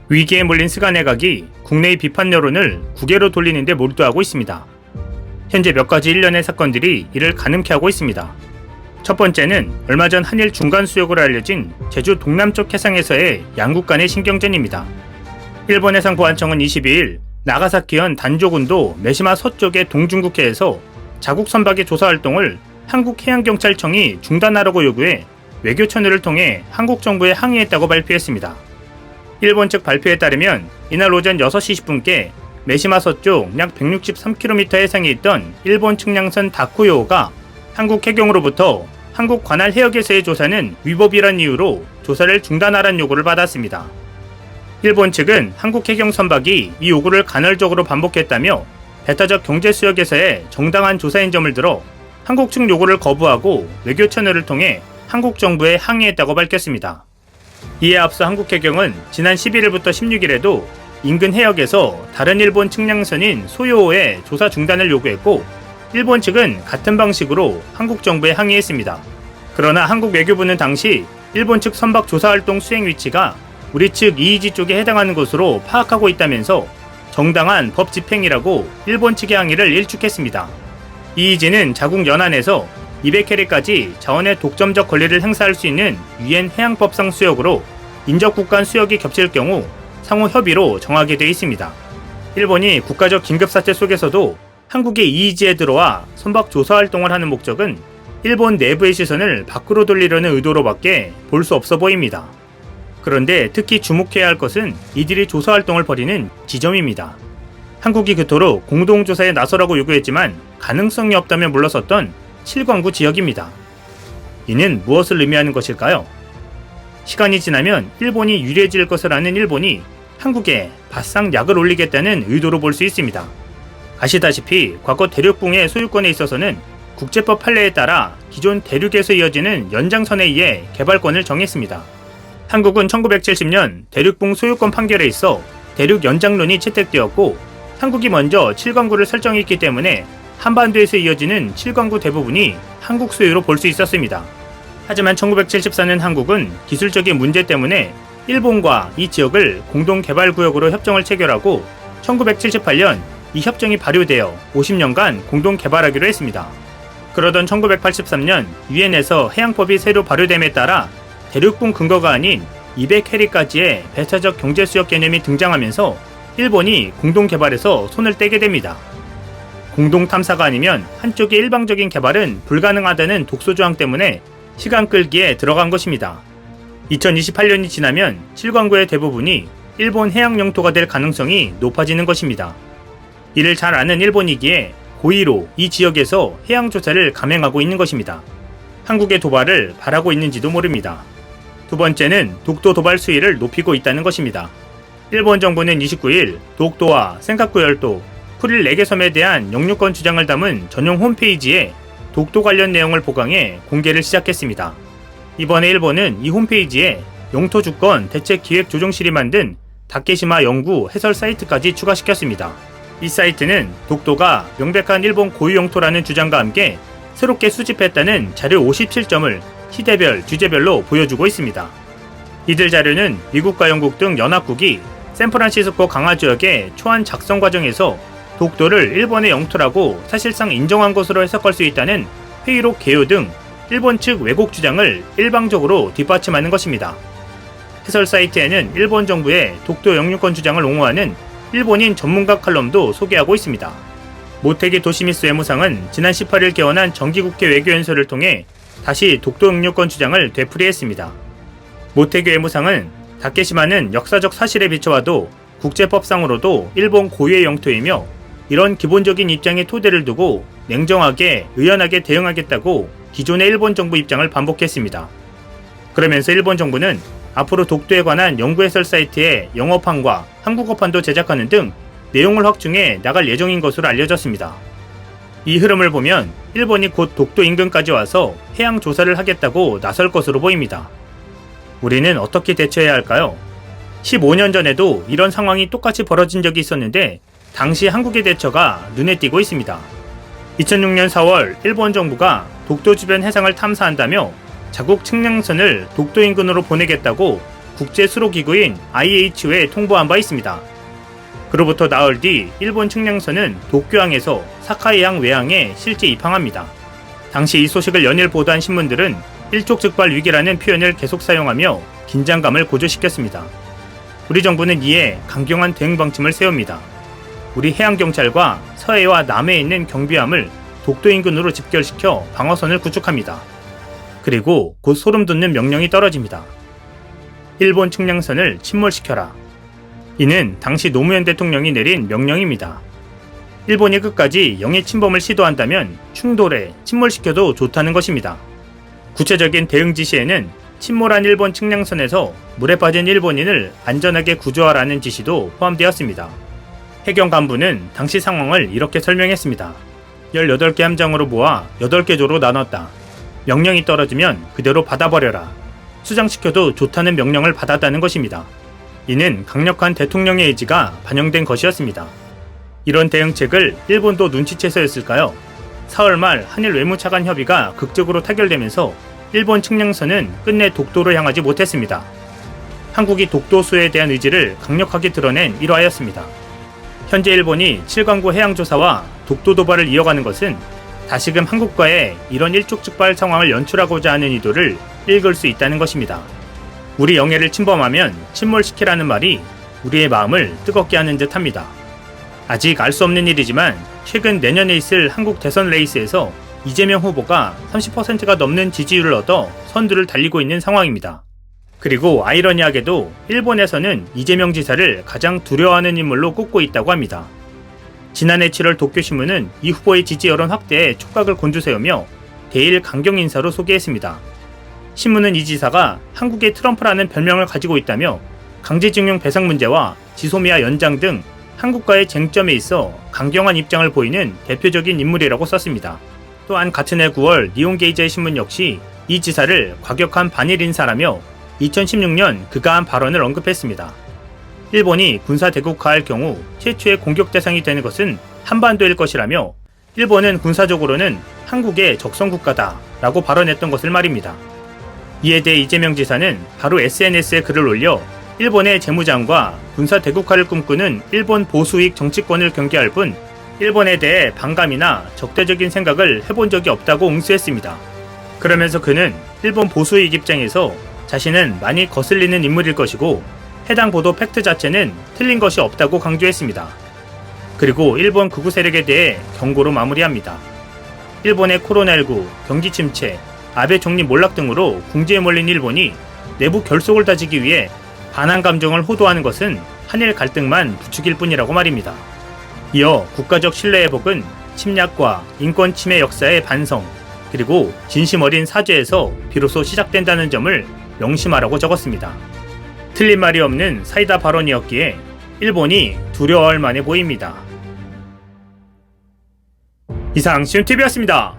위기에 몰린 스가네각이 국내의 비판 여론을 국외로 돌리는 데 몰두하고 있습니다. 현재 몇 가지 일련의 사건들이 이를 가늠케 하고 있습니다. 첫 번째는 얼마 전 한일 중간 수역으로 알려진 제주 동남쪽 해상에서의 양국 간의 신경전입니다. 일본 해상보안청은 22일 나가사키현 단조군도 메시마 서쪽의 동중국해에서 자국 선박의 조사 활동을 한국해양경찰청이 중단하라고 요구해 외교 처리를 통해 한국 정부에 항의했다고 발표했습니다. 일본 측 발표에 따르면 이날 오전 6시 10분께 메시마 서쪽 약 163km 해상에 있던 일본 측량선 다쿠요호가 한국 해경으로부터 한국 관할 해역에서의 조사는 위법이란 이유로 조사를 중단하라는 요구를 받았습니다. 일본 측은 한국 해경 선박이 이 요구를 간헐적으로 반복했다며 배타적 경제수역에서의 정당한 조사인 점을 들어 한국 측 요구를 거부하고 외교 처리를 통해 한국 정부에 항의했다고 밝혔습니다. 이에 앞서 한국 해경은 지난 11일부터 16일에도 인근 해역에서 다른 일본 측량선인 소요호의 조사 중단을 요구했고 일본 측은 같은 방식으로 한국 정부에 항의했습니다. 그러나 한국 외교부는 당시 일본 측 선박 조사 활동 수행 위치가 우리 측 이의지 쪽에 해당하는 것으로 파악하고 있다면서 정당한 법 집행이라고 일본 측의 항의를 일축했습니다. 이의지는 자국 연안에서 200캐리까지 자원의 독점적 권리를 행사할 수 있는 유엔 해양법상 수역으로 인접국 간 수역이 겹칠 경우 상호 협의로 정하게 되어 있습니다. 일본이 국가적 긴급사태 속에서도 한국의 이의지에 들어와 선박 조사 활동을 하는 목적은 일본 내부의 시선을 밖으로 돌리려는 의도로밖에 볼 수 없어 보입니다. 그런데 특히 주목해야 할 것은 이들이 조사 활동을 벌이는 지점입니다. 한국이 그토록 공동조사에 나서라고 요구했지만 가능성이 없다며 물러섰던 칠광구 지역입니다. 이는 무엇을 의미하는 것일까요? 시간이 지나면 일본이 유리해질 것을 아는 일본이 한국에 바싹 약을 올리겠다는 의도로 볼 수 있습니다. 아시다시피 과거 대륙붕의 소유권에 있어서는 국제법 판례에 따라 기존 대륙에서 이어지는 연장선에 의해 개발권을 정했습니다. 한국은 1970년 대륙붕 소유권 판결에 있어 대륙 연장론이 채택되었고 한국이 먼저 칠광구를 설정했기 때문에 한반도에서 이어지는 칠광구 대부분이 한국 소유로 볼 수 있었습니다. 하지만 1974년 한국은 기술적인 문제 때문에 일본과 이 지역을 공동개발구역으로 협정을 체결하고 1978년 이 협정이 발효되어 50년간 공동개발하기로 했습니다. 그러던 1983년 유엔에서 해양법이 새로 발효됨에 따라 대륙붕 근거가 아닌 200캐리까지의 배타적 경제수역 개념이 등장하면서 일본이 공동개발에서 손을 떼게 됩니다. 공동탐사가 아니면 한쪽의 일방적인 개발은 불가능하다는 독소조항 때문에 시간 끌기에 들어간 것입니다. 2028년이 지나면 칠광구의 대부분이 일본 해양 영토가 될 가능성이 높아지는 것입니다. 이를 잘 아는 일본이기에 고의로 이 지역에서 해양 조사를 감행하고 있는 것입니다. 한국의 도발을 바라고 있는지도 모릅니다. 두 번째는 독도 도발 수위를 높이고 있다는 것입니다. 일본 정부는 29일 독도와 센카쿠 열도, 쿠릴 4개 섬에 대한 영유권 주장을 담은 전용 홈페이지에 독도 관련 내용을 보강해 공개를 시작했습니다. 이번에 일본은 이 홈페이지에 영토주권 대책기획조정실이 만든 다케시마 연구 해설 사이트까지 추가시켰습니다. 이 사이트는 독도가 명백한 일본 고유 영토라는 주장과 함께 새롭게 수집했다는 자료 57점을 시대별, 주제별로 보여주고 있습니다. 이들 자료는 미국과 영국 등 연합국이 샌프란시스코 강화 지역의 초안 작성 과정에서 독도를 일본의 영토라고 사실상 인정한 것으로 해석할 수 있다는 회의록 개요 등 일본 측 왜곡 주장을 일방적으로 뒷받침하는 것입니다. 해설 사이트에는 일본 정부의 독도 영유권 주장을 옹호하는 일본인 전문가 칼럼도 소개하고 있습니다. 모테기 도시미스 외무상은 지난 18일 개원한 정기국회 외교연설을 통해 다시 독도 영유권 주장을 되풀이했습니다. 모테기 외무상은 다케시마는 역사적 사실에 비춰와도 국제법상으로도 일본 고유의 영토이며 이런 기본적인 입장의 토대를 두고 냉정하게 의연하게 대응하겠다고 기존의 일본 정부 입장을 반복했습니다. 그러면서 일본 정부는 앞으로 독도에 관한 연구해설 사이트에 영어판과 한국어판도 제작하는 등 내용을 확충해 나갈 예정인 것으로 알려졌습니다. 이 흐름을 보면 일본이 곧 독도 인근까지 와서 해양 조사를 하겠다고 나설 것으로 보입니다. 우리는 어떻게 대처해야 할까요? 15년 전에도 이런 상황이 똑같이 벌어진 적이 있었는데 당시 한국의 대처가 눈에 띄고 있습니다. 2006년 4월 일본 정부가 독도 주변 해상을 탐사한다며 자국 측량선을 독도 인근으로 보내겠다고 국제수로기구인 IHO에 통보한 바 있습니다. 그로부터 나흘 뒤 일본 측량선은 도쿄항에서 사카이항 외항에 실제 입항합니다. 당시 이 소식을 연일 보도한 신문들은 일촉즉발 위기라는 표현을 계속 사용하며 긴장감을 고조시켰습니다. 우리 정부는 이에 강경한 대응 방침을 세웁니다. 우리 해양경찰과 서해와 남해에 있는 경비함을 독도 인근으로 집결시켜 방어선을 구축합니다. 그리고 곧 소름 돋는 명령이 떨어집니다. 일본 측량선을 침몰시켜라. 이는 당시 노무현 대통령이 내린 명령입니다. 일본이 끝까지 영해 침범을 시도한다면 충돌해 침몰시켜도 좋다는 것입니다. 구체적인 대응 지시에는 침몰한 일본 측량선에서 물에 빠진 일본인을 안전하게 구조하라는 지시도 포함되었습니다. 해경 간부는 당시 상황을 이렇게 설명했습니다. 18개 함정으로 모아 8개 조로 나눴다. 명령이 떨어지면 그대로 받아버려라. 수장시켜도 좋다는 명령을 받았다는 것입니다. 이는 강력한 대통령의 의지가 반영된 것이었습니다. 이런 대응책을 일본도 눈치채서였을까요? 4월 말 한일 외무차관 협의가 극적으로 타결되면서 일본 측량선은 끝내 독도로 향하지 못했습니다. 한국이 독도 수혜에 대한 의지를 강력하게 드러낸 일화였습니다. 현재 일본이 7강구 해양조사와 독도 도발을 이어가는 것은 다시금 한국과의 이런 일촉즉발 상황을 연출하고자 하는 의도를 읽을 수 있다는 것입니다. 우리 영해를 침범하면 침몰시키라는 말이 우리의 마음을 뜨겁게 하는 듯 합니다. 아직 알 수 없는 일이지만 최근 내년에 있을 한국 대선 레이스에서 이재명 후보가 30%가 넘는 지지율을 얻어 선두를 달리고 있는 상황입니다. 그리고 아이러니하게도 일본에서는 이재명 지사를 가장 두려워하는 인물로 꼽고 있다고 합니다. 지난해 7월 도쿄신문은 이 후보의 지지 여론 확대에 촉각을 곤두세우며 대일 강경 인사로 소개했습니다. 신문은 이 지사가 한국의 트럼프라는 별명을 가지고 있다며 강제징용 배상 문제와 지소미아 연장 등 한국과의 쟁점에 있어 강경한 입장을 보이는 대표적인 인물이라고 썼습니다. 또한 같은 해 9월 니혼게이자의 신문 역시 이 지사를 과격한 반일 인사라며 2016년 그가 한 발언을 언급했습니다. 일본이 군사 대국화할 경우 최초의 공격 대상이 되는 것은 한반도일 것이라며 일본은 군사적으로는 한국의 적성국가다 라고 발언했던 것을 말입니다. 이에 대해 이재명 지사는 바로 SNS에 글을 올려 일본의 재무장과 군사 대국화를 꿈꾸는 일본 보수익 정치권을 경계할 뿐 일본에 대해 반감이나 적대적인 생각을 해본 적이 없다고 응수했습니다. 그러면서 그는 일본 보수익 입장에서 자신은 많이 거슬리는 인물일 것이고 해당 보도 팩트 자체는 틀린 것이 없다고 강조했습니다. 그리고 일본 극우 세력에 대해 경고로 마무리합니다. 일본의 코로나19, 경기 침체, 아베 총리 몰락 등으로 궁지에 몰린 일본이 내부 결속을 다지기 위해 반한 감정을 호도하는 것은 한일 갈등만 부추길 뿐이라고 말입니다. 이어 국가적 신뢰 회복은 침략과 인권 침해 역사의 반성, 그리고 진심 어린 사죄에서 비로소 시작된다는 점을 명심하라고 적었습니다. 틀린 말이 없는 사이다 발언이었기에 일본이 두려워할 만해 보입니다. 이상 시온TV였습니다.